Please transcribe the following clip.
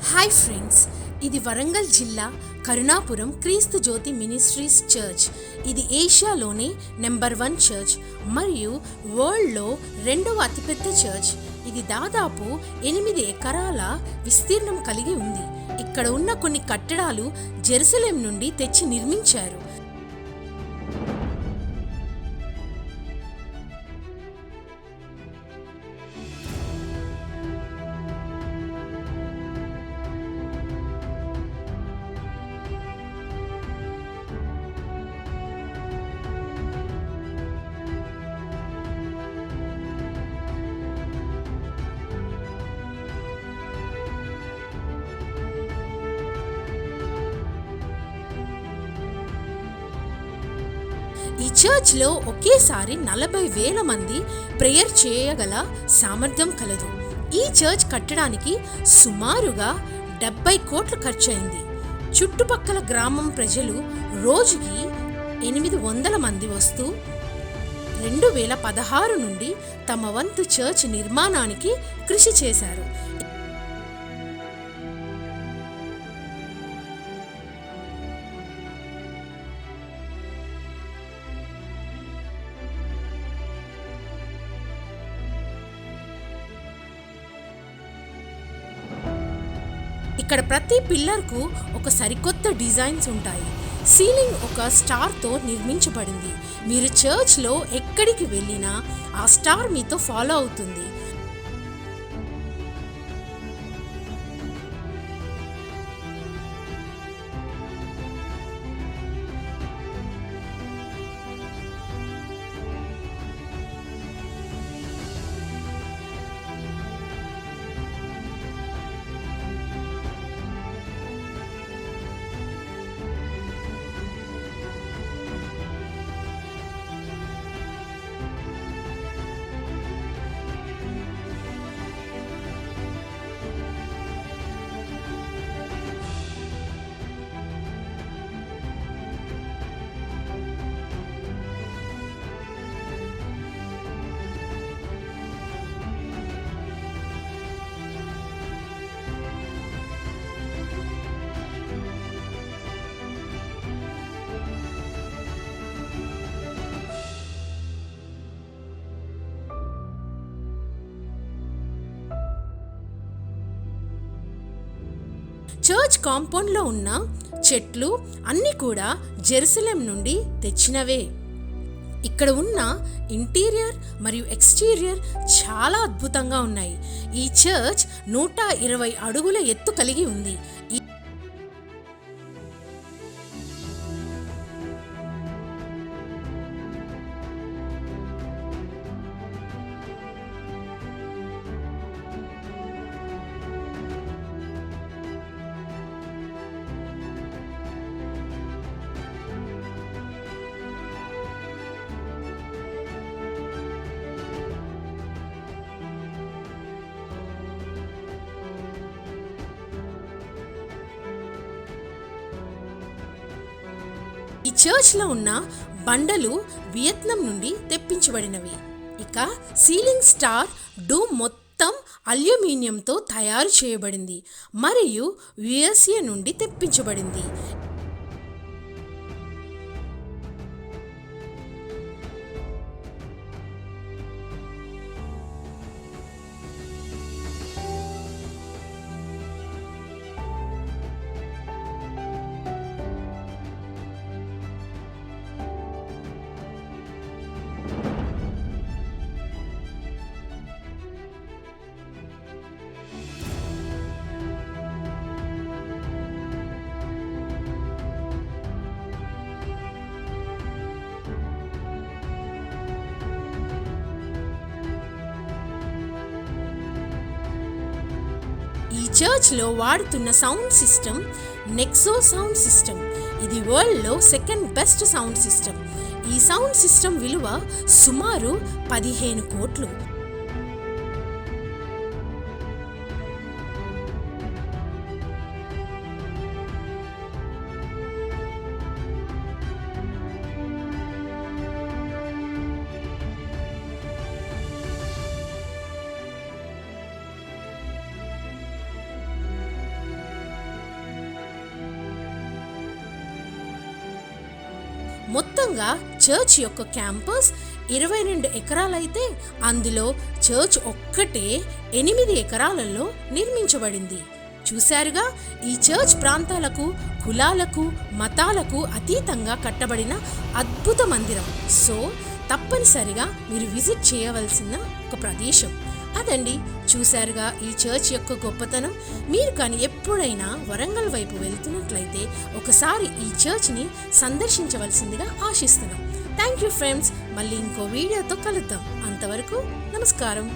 Hi friends, ఇది వరంగల్ జిల్లా కరుణాపురం క్రీస్తు జ్యోతి మినిస్ట్రీస్ చర్చ్. ఇది ఏషియాలోనే నెంబర్ 1 చర్చ్ మరియు వరల్డ్లో 2వ అతిపెద్ద చర్చ్. ఇది దాదాపు 8 ఎకరాల విస్తీర్ణం కలిగి ఉంది. ఇక్కడ ఉన్న కొన్ని కట్టడాలు జెరూసలేం నుండి తెచ్చి నిర్మించారు. ఈ చర్చ్లో ఒకేసారి 40,000 మంది ప్రేయర్ చేయగల సామర్థ్యం కలదు. ఈ చర్చ్ కట్టడానికి సుమారుగా 70 కోట్లు ఖర్చయింది. చుట్టుపక్కల గ్రామం ప్రజలు రోజుకి 800 మంది వస్తూ 2016 నుండి తమ వంతు చర్చ్ నిర్మాణానికి కృషి చేశారు. ఇక్కడ ప్రతి పిల్లర్కు ఒక సరికొత్త డిజైన్స్ ఉంటాయి. సీలింగ్ ఒక స్టార్తో నిర్మించబడింది. మీరు చర్చ్లో ఎక్కడికి వెళ్ళినా ఆ స్టార్ మీతో ఫాలో అవుతుంది. చర్చ్ కాంపౌండ్లో ఉన్న చెట్లు అన్నీ కూడా జెరూసలేం నుండి తెచ్చినవే. ఇక్కడ ఉన్న ఇంటీరియర్ మరియు ఎక్స్టీరియర్ చాలా అద్భుతంగా ఉన్నాయి. ఈ చర్చ్ 120 అడుగుల ఎత్తు కలిగి ఉంది. ఈ చర్చ్లో ఉన్న బండలు వియత్నాం నుండి తెప్పించబడినవి. ఇక సీలింగ్ స్టార్ డూమ్ మొత్తం అల్యూమినియంతో తయారు చేయబడింది మరియు యుఎస్ఏ నుండి తెప్పించబడింది. ఈ చర్చ్లో వాడుతున్న sound system Nexo sound system. ఇది వరల్డ్లో 2nd బెస్ట్ సౌండ్ సిస్టమ్. ఈ సౌండ్ సిస్టమ్ విలువ సుమారు 15 కోట్లు. మొత్తంగా చర్చ్ యొక్క క్యాంపస్ 22 ఎకరాలైతే అందులో చర్చ్ ఒక్కటే 8 ఎకరాలలో నిర్మించబడింది. చూశారుగా, ఈ చర్చ్ ప్రాంతాలకు, కులాలకు, మతాలకు అతీతంగా కట్టబడిన అద్భుత మందిరం. సో తప్పనిసరిగా మీరు విజిట్ చేయవలసిన ఒక ప్రదేశం అదండి. చూశారుగా ఈ చర్చ్ యొక్క గొప్పతనం. మీరు కానీ ఎప్పుడైనా వరంగల్ వైపు వెళ్తున్నట్లయితే ఒకసారి ఈ చర్చ్ని సందర్శించవలసిందిగా ఆశిస్తున్నాం. Thank you friends. మళ్ళీ ఇంకో వీడియోతో కలుద్దాం. అంతవరకు నమస్కారం.